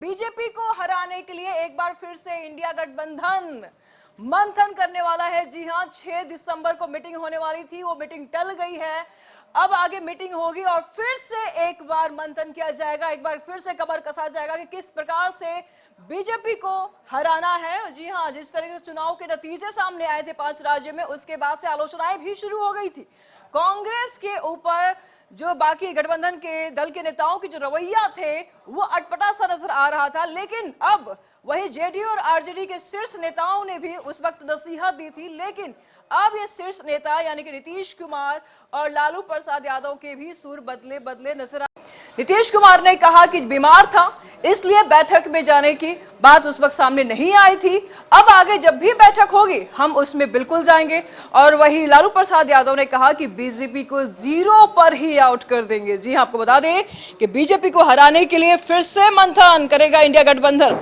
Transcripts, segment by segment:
BJP को हराने के लिए एक बार फिर से इंडिया गठबंधन मंथन करने वाला है। जी हां, 6 दिसंबर को मीटिंग होने वाली थी, वो मीटिंग टल गई है। अब आगे मीटिंग होगी और फिर से एक बार मंथन किया जाएगा, एक बार फिर से कमर कसा जाएगा कि किस प्रकार से बीजेपी को हराना है। जी हां, जिस तरह से चुनाव के नतीजे सामने आए थे 5 राज्यों में, उसके बाद से आलोचनाएं भी शुरू हो गई थी कांग्रेस के ऊपर। जो बाकी गठबंधन के दल के नेताओं की जो रवैया थे वो अटपटा सा नजर आ रहा था, लेकिन अब वही जेडीयू और आरजेडी के शीर्ष नेताओं ने भी उस वक्त नसीहत दी थी, लेकिन अब ये शीर्ष नेता यानी कि नीतीश कुमार और लालू प्रसाद यादव के भी सुर बदले बदले नजर आए। नीतीश कुमार ने कहा कि बीमार था इसलिए बैठक में जाने की बात उस वक्त सामने नहीं आई थी, अब आगे जब भी बैठक होगी हम उसमें बिल्कुल जाएंगे। और वही लालू प्रसाद यादव ने कहा कि बीजेपी को 0 पर ही आउट कर देंगे। जी हां, आपको बता दें कि बीजेपी को हराने के लिए फिर से मंथन करेगा इंडिया गठबंधन।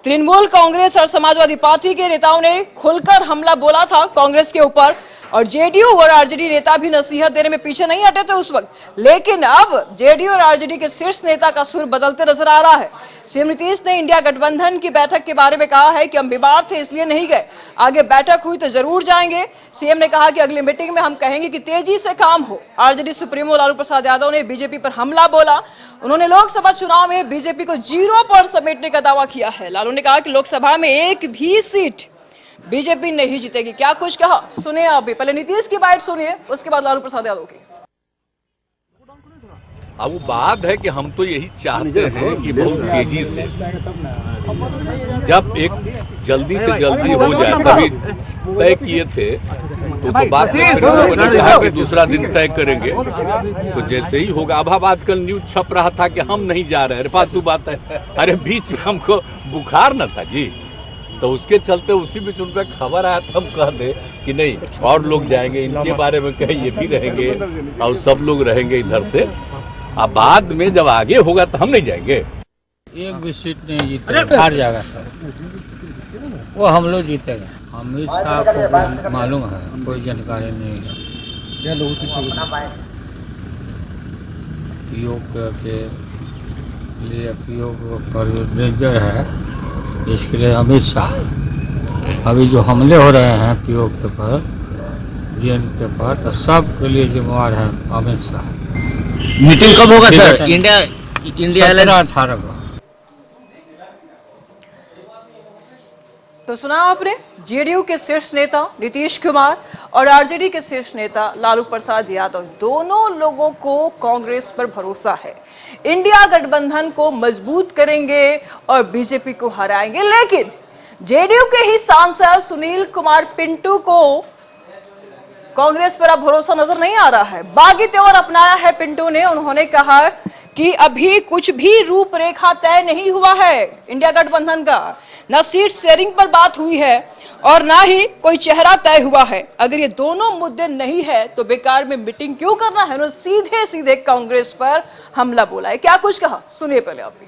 तृणमूल कांग्रेस और समाजवादी पार्टी के नेताओं ने खुलकर हमला बोला था कांग्रेस के ऊपर, और जेडीयू और आरजेडी नेता भी नसीहत देने में पीछे नहीं हटे थे उस वक्त, लेकिन अब जेडीयू और आरजेडी के शीर्ष नेता का सुर बदलते नजर आ रहा है। सीएम नीतीश ने इंडिया गठबंधन की बैठक के बारे में कहा है कि हम बीमार थे इसलिए नहीं गए, आगे बैठक हुई तो जरूर जाएंगे। सीएम ने कहा कि अगली मीटिंग में हम कहेंगे कि तेजी से काम हो। आरजेडी सुप्रीमो लालू प्रसाद यादव ने बीजेपी पर हमला बोला। उन्होंने लोकसभा चुनाव में बीजेपी को 0 पर समेटने का दावा किया है। लालू ने कहा कि लोकसभा में एक भी सीट बीजेपी नहीं जीतेगी। क्या कुछ कहा, सुनिए अभी। पहले नीतीश की बात सुनिए, उसके बाद लालू प्रसाद यादव की। अब वो बात है कि हम तो यही चाहते हैं कि बहुत तेजी से, जब एक जल्दी से जल्दी हो जाए, तभी तय किए थे तो बात कहा कि दूसरा दिन तय करेंगे, तो जैसे ही होगा। अब आजकल न्यूज छप रहा था कि हम नहीं जा रहे, अरे फालतू बात है, अरे बीच में हमको बुखार न था जी, तो उसके चलते उसी बीच उनका खबर आया था, हम कह दे कि नहीं और लोग जाएंगे, इनके बारे में कहें ये भी रहेंगे और सब लोग रहेंगे इधर से। अब बाद में जब आगे होगा तो हम नहीं जाएंगे। एक भी सीट नहीं जीतेगा, हार जाएगा सर, वो हम लोग जीतेगा। अमित शाह को मालूम है, कोई जानकारी नहीं है। पीओ के लिए पीओ पर डेंजर है, इसके लिए अमित शाह। अभी जो हमले हो रहे हैं पीओ के पर, जीएन के पर, तो सब के लिए जिम्मेवार है अमित शाह। मीटिंग कब होगा सर? इंडिया 17-18 को। तो सुना आपने, जेडीयू के शीर्ष नेता नीतीश कुमार और आरजेडी के शीर्ष नेता लालू प्रसाद यादव, दोनों लोगों को कांग्रेस पर भरोसा है, इंडिया गठबंधन को मजबूत करेंगे और बीजेपी को हराएंगे। लेकिन जेडीयू के ही सांसद सुनील कुमार पिंटू को कांग्रेस पर अब भरोसा नजर नहीं आ रहा है। बागी तेवर अपनाया है पिंटू ने। उन्होंने कहा कि अभी कुछ भी रूपरेखा तय नहीं हुआ है इंडिया गठबंधन का, ना सीट शेयरिंग पर बात हुई है और ना ही कोई चेहरा तय हुआ है। अगर ये दोनों मुद्दे नहीं है तो बेकार में मीटिंग क्यों करना है। उन्होंने सीधे सीधे कांग्रेस पर हमला बोला है। क्या कुछ कहा, सुनिए पहले आप भी।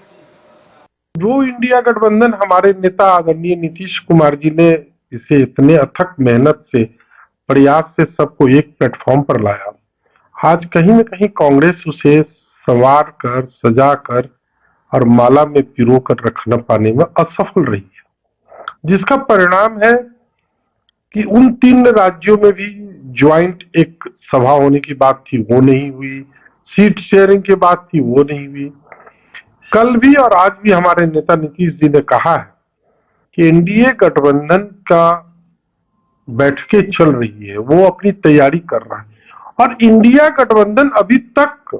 जो इंडिया गठबंधन हमारे नेता आदरणीय नीतीश कुमार जी ने इसे इतने अथक मेहनत से, प्रयास से सबको एक प्लेटफॉर्म पर लाया, आज कहीं न कहीं कांग्रेस उसे संवार कर, सजा कर और माला में पिरो कर रखना पाने में असफल रही है, जिसका परिणाम है कि उन 3 राज्यों में भी ज्वाइंट एक सभा होने की बात थी, वो नहीं हुई। सीट शेयरिंग की बात थी, वो नहीं हुई। कल भी और आज भी हमारे नेता नीतीश जी ने कहा है कि एनडीए गठबंधन का बैठकें चल रही है, वो अपनी तैयारी कर रहा है, और इंडिया गठबंधन अभी तक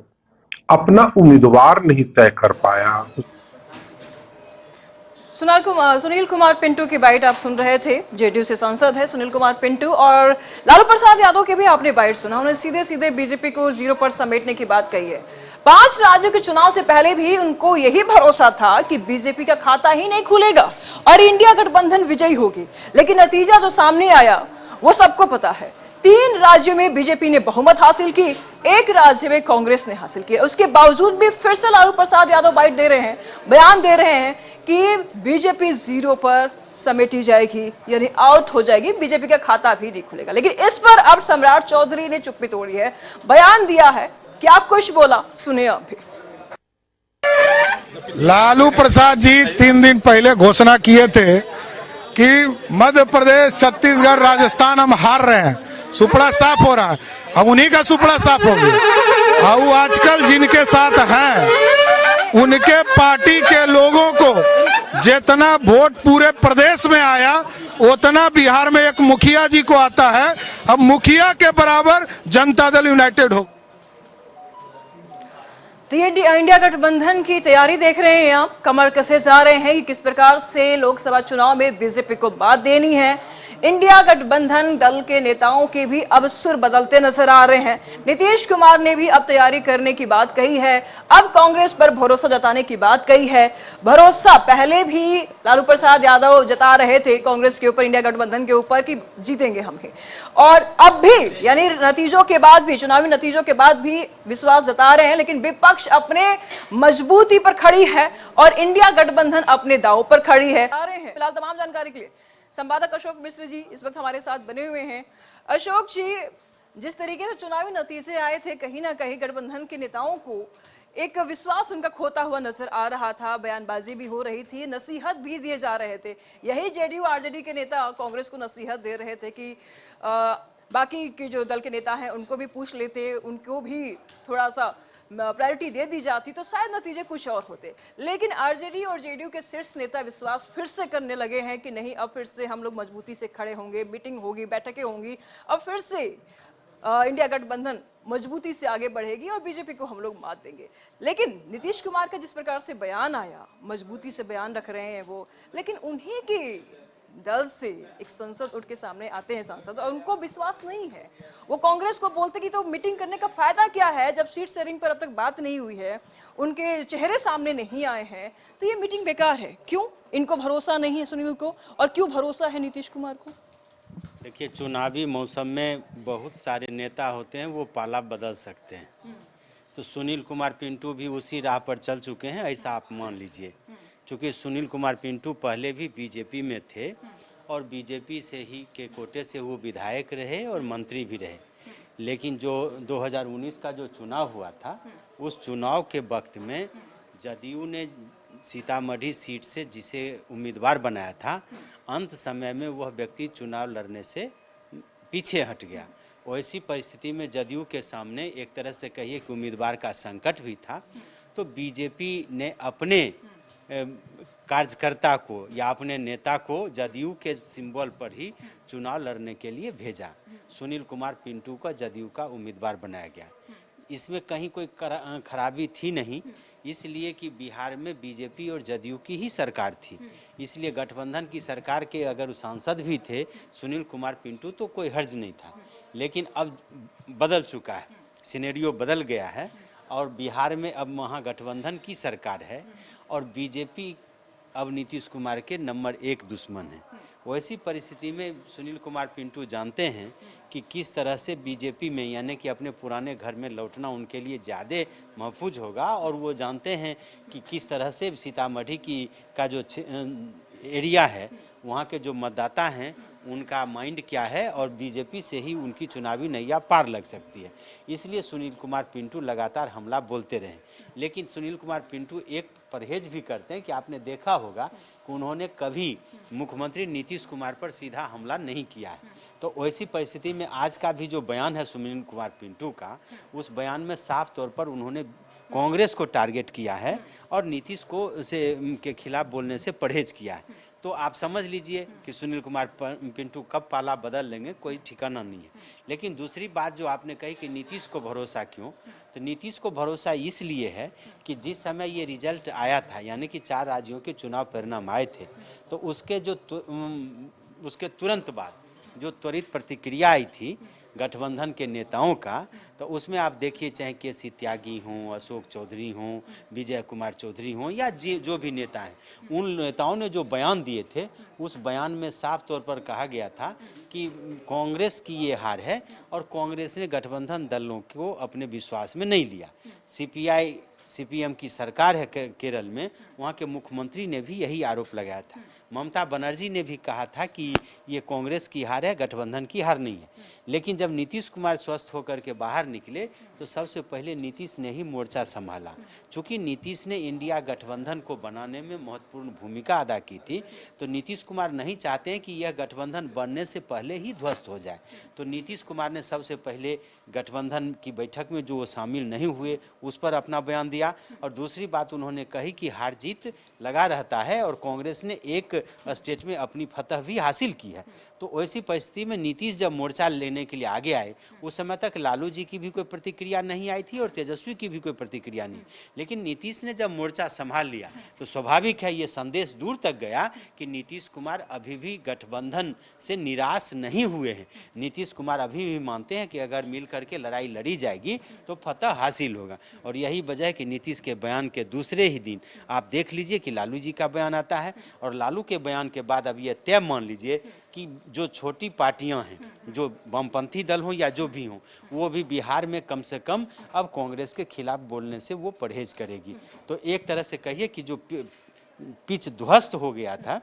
अपना उम्मीदवार नहीं तय कर पाया। सुनील कुमार पिंटू की बाइट आप सुन रहे थे। जेडीयू से सांसद है सुनील कुमार पिंटू, और लालू प्रसाद यादव के भी आपने बाइट सुना। उन्होंने सीधे सीधे बीजेपी को 0 पर समेटने की बात कही है। 5 राज्यों के चुनाव से पहले भी उनको यही भरोसा था कि बीजेपी का खाता ही नहीं खुलेगा और इंडिया गठबंधन विजयी होगी, लेकिन नतीजा जो सामने आया वो सबको पता है। 3 राज्यों में बीजेपी ने बहुमत हासिल की, 1 राज्य में कांग्रेस ने हासिल किया। उसके बावजूद भी फिर से लालू प्रसाद यादव बाइट दे रहे हैं, बयान दे रहे हैं कि बीजेपी 0 पर समेटी जाएगी, यानी आउट हो जाएगी, बीजेपी का खाता भी नहीं खुलेगा। लेकिन इस पर अब सम्राट चौधरी ने चुप्पी तोड़ी है, बयान दिया है। क्या कुछ बोला, सुनिए आप भी। लालू प्रसाद जी 3 दिन पहले घोषणा किए थे कि मध्य प्रदेश, छत्तीसगढ़, राजस्थान हम हार रहे हैं, सुपड़ा साफ हो रहा है। अब उन्हीं का सुपड़ा साफ हो गया। अब आजकल जिनके साथ हैं उनके पार्टी के लोगों को जितना वोट पूरे प्रदेश में आया उतना बिहार में एक मुखिया जी को आता है। अब मुखिया के बराबर जनता दल यूनाइटेड हो। तो ये इंडिया गठबंधन की तैयारी देख रहे हैं आप, कमर कसे जा रहे हैं कि किस प्रकार से लोकसभा चुनाव में बीजेपी को बात देनी है। इंडिया गठबंधन दल के नेताओं के भी अब सुर बदलते नजर आ रहे हैं। नीतीश कुमार ने भी अब तैयारी करने की बात कही है, अब कांग्रेस पर भरोसा जताने की बात कही है। भरोसा पहले भी लालू प्रसाद यादव जता रहे थे कांग्रेस के ऊपर, इंडिया गठबंधन के ऊपर कि जीतेंगे हम ही, और अब भी यानी नतीजों के बाद भी, चुनावी नतीजों के बाद भी विश्वास जता रहे हैं। लेकिन विपक्ष अपने मजबूती पर खड़ी है और इंडिया गठबंधन अपने दांव पर खड़ी है। फिलहाल तमाम जानकारी के लिए संवादक अशोक मिश्र जी इस वक्त हमारे साथ बने हुए हैं। अशोक जी, जिस तरीके से चुनावी नतीजे आए थे, कहीं ना कहीं गठबंधन के नेताओं को एक विश्वास उनका खोता हुआ नजर आ रहा था, बयानबाजी भी हो रही थी, नसीहत भी दिए जा रहे थे। यही जेडीयू आरजेडी के नेता कांग्रेस को नसीहत दे रहे थे कि बाकी के जो दल के नेता हैं उनको भी पूछ लेते, उनको भी थोड़ा सा प्रायोरिटी दे दी जाती तो शायद नतीजे कुछ और होते। लेकिन आरजेडी और जेडीयू के शीर्ष नेता विश्वास फिर से करने लगे हैं कि नहीं, अब फिर से हम लोग मजबूती से खड़े होंगे, मीटिंग होगी, बैठकें होंगी, अब फिर से इंडिया गठबंधन मजबूती से आगे बढ़ेगी और बीजेपी को हम लोग मात देंगे। लेकिन नीतीश कुमार का जिस प्रकार से बयान आया, मजबूती से बयान रख रहे हैं वो, लेकिन उन्हीं के दल से एक सांसद उठ के सामने आते हैं, सांसद, और उनको विश्वास नहीं है। वो कांग्रेस को बोलते कि तो मीटिंग करने का फायदा क्या है जब सीट शेयरिंग पर अब तक बात नहीं हुई है, उनके चेहरे सामने नहीं आए हैं, तो ये मीटिंग बेकार है। क्यों? इनको भरोसा नहीं है सुनील को, और क्यों भरोसा है नीतीश कुमार को? देखिए, चुनावी मौसम में बहुत सारे नेता होते हैं, वो पाला बदल सकते हैं। तो सुनील कुमार पिंटू भी उसी राह पर चल चुके हैं, ऐसा आप मान लीजिए। चूँकि सुनील कुमार पिंटू पहले भी बीजेपी में थे और बीजेपी से ही के कोटे से वो विधायक रहे और मंत्री भी रहे। लेकिन जो 2019 का जो चुनाव हुआ था, उस चुनाव के वक्त में जदयू ने सीतामढ़ी सीट से जिसे उम्मीदवार बनाया था, अंत समय में वह व्यक्ति चुनाव लड़ने से पीछे हट गया। वैसी परिस्थिति में जदयू के सामने एक तरह से कहिए कि उम्मीदवार का संकट भी था। तो बीजेपी ने अपने कार्यकर्ता को या अपने नेता को जदयू के सिंबल पर ही चुनाव लड़ने के लिए भेजा। सुनील कुमार पिंटू का जदयू का उम्मीदवार बनाया गया। इसमें कहीं कोई खराबी थी नहीं, इसलिए कि बिहार में बीजेपी और जदयू की ही सरकार थी। इसलिए गठबंधन की सरकार के अगर सांसद भी थे सुनील कुमार पिंटू तो कोई हर्ज नहीं था। लेकिन अब बदल चुका है, सिनेरियो बदल गया है और बिहार में अब महागठबंधन की सरकार है और बीजेपी अब नीतीश कुमार के नंबर 1 दुश्मन है। वैसी परिस्थिति में सुनील कुमार पिंटू जानते हैं कि किस तरह से बीजेपी में यानी कि अपने पुराने घर में लौटना उनके लिए ज़्यादा महफूज होगा, और वो जानते हैं कि किस तरह से सीतामढ़ी की का जो एरिया है, वहाँ के जो मतदाता हैं उनका माइंड क्या है और बीजेपी से ही उनकी चुनावी नैया पार लग सकती है। इसलिए सुनील कुमार पिंटू लगातार हमला बोलते रहे। लेकिन सुनील कुमार पिंटू एक परहेज भी करते हैं कि आपने देखा होगा कि उन्होंने कभी मुख्यमंत्री नीतीश कुमार पर सीधा हमला नहीं किया है। तो वैसी परिस्थिति में आज का भी जो बयान है सुनील कुमार पिंटू का, उस बयान में साफ तौर पर उन्होंने कांग्रेस को टारगेट किया है और नीतीश को के खिलाफ बोलने से परहेज किया है। तो आप समझ लीजिए कि सुनील कुमार पिंटू कब पाला बदल लेंगे, कोई ठिकाना नहीं है। लेकिन दूसरी बात जो आपने कही कि नीतीश को भरोसा क्यों, तो नीतीश को भरोसा इसलिए है कि जिस समय ये रिजल्ट आया था, यानी कि 4 राज्यों के चुनाव परिणाम आए थे, तो उसके तुरंत बाद जो त्वरित प्रतिक्रिया आई थी गठबंधन के नेताओं का, तो उसमें आप देखिए चाहे केसी त्यागी हों, अशोक चौधरी हों, विजय कुमार चौधरी हों या जो भी नेता हैं, उन नेताओं ने जो बयान दिए थे, उस बयान में साफ तौर पर कहा गया था कि कांग्रेस की ये हार है और कांग्रेस ने गठबंधन दलों को अपने विश्वास में नहीं लिया। सीपीआई सीपीएम की सरकार है केरल में, वहाँ के मुख्यमंत्री ने भी यही आरोप लगाया था। ममता बनर्जी ने भी कहा था कि ये कांग्रेस की हार है, गठबंधन की हार नहीं है। लेकिन जब नीतीश कुमार स्वस्थ होकर के बाहर निकले तो सबसे पहले नीतीश ने ही मोर्चा संभाला। चूँकि नीतीश ने इंडिया गठबंधन को बनाने में महत्वपूर्ण भूमिका अदा की थी, तो नीतीश कुमार नहीं चाहते हैं कि यह गठबंधन बनने से पहले ही ध्वस्त हो जाए। तो नीतीश कुमार ने सबसे पहले गठबंधन की बैठक में जो वो शामिल नहीं हुए उस पर अपना बयान दिया। और दूसरी बात उन्होंने कही कि हार जीत लगा रहता है और कांग्रेस ने एक स्टेट में अपनी फतह भी हासिल की है। तो ऐसी परिस्थिति में नीतीश जब मोर्चा लेने के लिए आगे आए, उस समय तक लालू जी की भी कोई प्रतिक्रिया नहीं आई थी और तेजस्वी की भी कोई प्रतिक्रिया नहीं। लेकिन नीतीश ने जब मोर्चा संभाल लिया तो स्वाभाविक है ये संदेश दूर तक गया कि नीतीश कुमार अभी भी गठबंधन से निराश नहीं हुए हैं। नीतीश कुमार अभी भी मानते हैं कि अगर मिल करके लड़ाई लड़ी जाएगी तो फतह हासिल होगा। और यही वजह है कि नीतीश के बयान के दूसरे ही दिन आप देख लीजिए कि लालू जी का बयान आता है। और लालू के बयान के बाद अब ये तय मान लीजिए कि जो छोटी पार्टियां हैं, जो वामपंथी दल हों या जो भी हों, वो भी बिहार में कम से कम अब कांग्रेस के खिलाफ बोलने से वो परहेज करेगी। तो एक तरह से कहिए कि जो पिच ध्वस्त हो गया था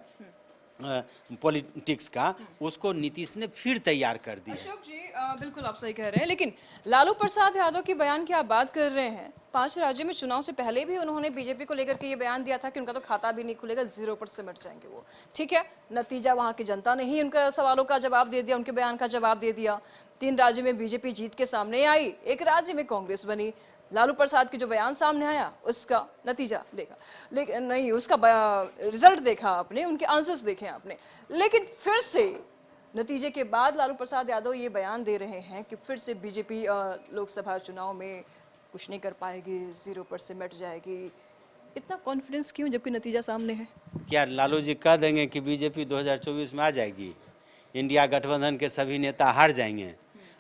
पॉलिटिक्स का, उसको नीतीश ने फिर तैयार कर दिया। अशोक जी बिल्कुल आप सही कह रहे हैं, लेकिन लालू प्रसाद यादव के बयान की आप बात कर रहे हैं। 5 राज्यों में चुनाव से पहले भी उन्होंने बीजेपी को लेकर के ये बयान दिया था कि उनका तो खाता भी नहीं खुलेगा, 0 पर सिमट जाएंगे वो। ठीक है, नतीजा वहां की जनता ने ही उनका सवालों का जवाब दे दिया, उनके बयान का जवाब दे दिया। 3 राज्यों में बीजेपी जीत के सामने आई, 1 राज्य में कांग्रेस बनी। लालू प्रसाद की जो बयान सामने आया उसका नतीजा देखा, लेकिन नहीं उसका रिजल्ट देखा आपने, उनके आंसर्स देखे आपने। लेकिन फिर से नतीजे के बाद लालू प्रसाद यादव ये बयान दे रहे हैं कि फिर से बीजेपी लोकसभा चुनाव में कुछ नहीं कर पाएगी, 0 पर सिमट जाएगी। इतना कॉन्फिडेंस क्यों जबकि नतीजा सामने है? क्या लालू जी कह देंगे कि बीजेपी 2024 में आ जाएगी, इंडिया गठबंधन के सभी नेता हार जाएंगे?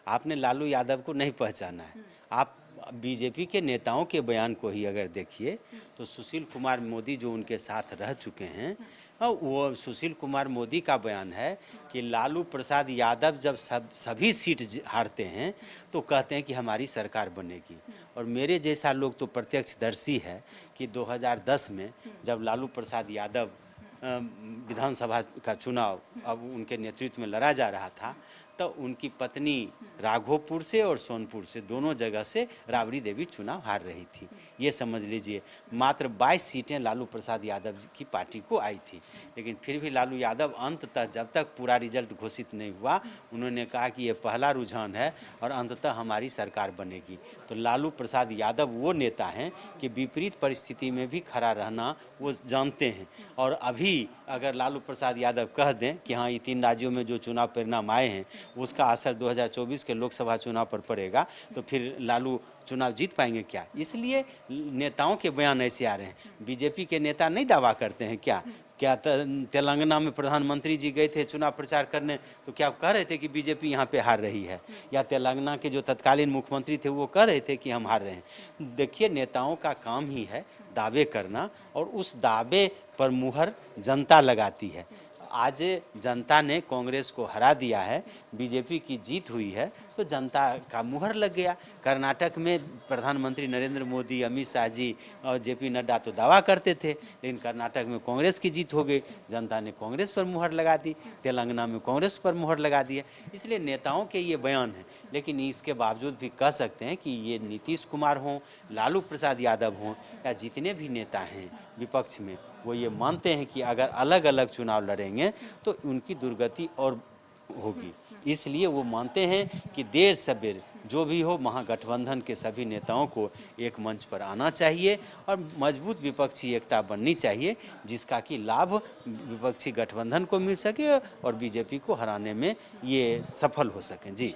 आपने लालू यादव को नहीं पहचाना है। आप बीजेपी के नेताओं के बयान को ही अगर देखिए तो सुशील कुमार मोदी जो उनके साथ रह चुके हैं, वो सुशील कुमार मोदी का बयान है कि लालू प्रसाद यादव जब सभी सीट हारते हैं तो कहते हैं कि हमारी सरकार बनेगी। और मेरे जैसा लोग तो प्रत्यक्षदर्शी है कि 2010 में जब लालू प्रसाद यादव विधानसभा का चुनाव अब उनके नेतृत्व में लड़ा जा रहा था, तो उनकी पत्नी राघोपुर से और सोनपुर से, दोनों जगह से राबड़ी देवी चुनाव हार रही थी। ये समझ लीजिए मात्र 22 सीटें लालू प्रसाद यादव की पार्टी को आई थी। लेकिन फिर भी लालू यादव अंततः जब तक पूरा रिजल्ट घोषित नहीं हुआ, उन्होंने कहा कि ये पहला रुझान है और अंततः हमारी सरकार बनेगी। तो लालू प्रसाद यादव वो नेता हैं कि विपरीत परिस्थिति में भी खड़ा रहना वो जानते हैं। और अभी अगर लालू प्रसाद यादव कह दें कि हाँ ये 3 राज्यों में जो चुनाव परिणाम आए हैं उसका असर 2024 के लोकसभा चुनाव पर पड़ेगा, तो फिर लालू चुनाव जीत पाएंगे क्या? इसलिए नेताओं के बयान ऐसे आ रहे हैं। बीजेपी के नेता नहीं दावा करते हैं क्या तेलंगाना में प्रधानमंत्री जी गए थे चुनाव प्रचार करने, तो क्या कह रहे थे कि बीजेपी यहाँ पे हार रही है? या तेलंगाना के जो तत्कालीन मुख्यमंत्री थे वो कह रहे थे कि हम हार रहे हैं? देखिए नेताओं का काम ही है दावे करना, और उस दावे पर मुहर जनता लगाती है। आज जनता ने कांग्रेस को हरा दिया है, बीजेपी की जीत हुई है, तो जनता का मुहर लग गया। कर्नाटक में प्रधानमंत्री नरेंद्र मोदी, अमित शाह जी और जेपी नड्डा तो दावा करते थे, लेकिन कर्नाटक में कांग्रेस की जीत हो गई, जनता ने कांग्रेस पर मुहर लगा दी। तेलंगाना में कांग्रेस पर मुहर लगा दी है। इसलिए नेताओं के ये बयान हैं, लेकिन इसके बावजूद भी कह सकते हैं कि ये नीतीश कुमार हों, लालू प्रसाद यादव हों या जितने भी नेता हैं विपक्ष में, वो ये मानते हैं कि अगर अलग अलग चुनाव लड़ेंगे तो उनकी दुर्गति और होगी। इसलिए वो मानते हैं कि देर सबेर जो भी हो महागठबंधन के सभी नेताओं को एक मंच पर आना चाहिए और मजबूत विपक्षी एकता बननी चाहिए, जिसका कि लाभ विपक्षी गठबंधन को मिल सके और बीजेपी को हराने में ये सफल हो सकें। जी।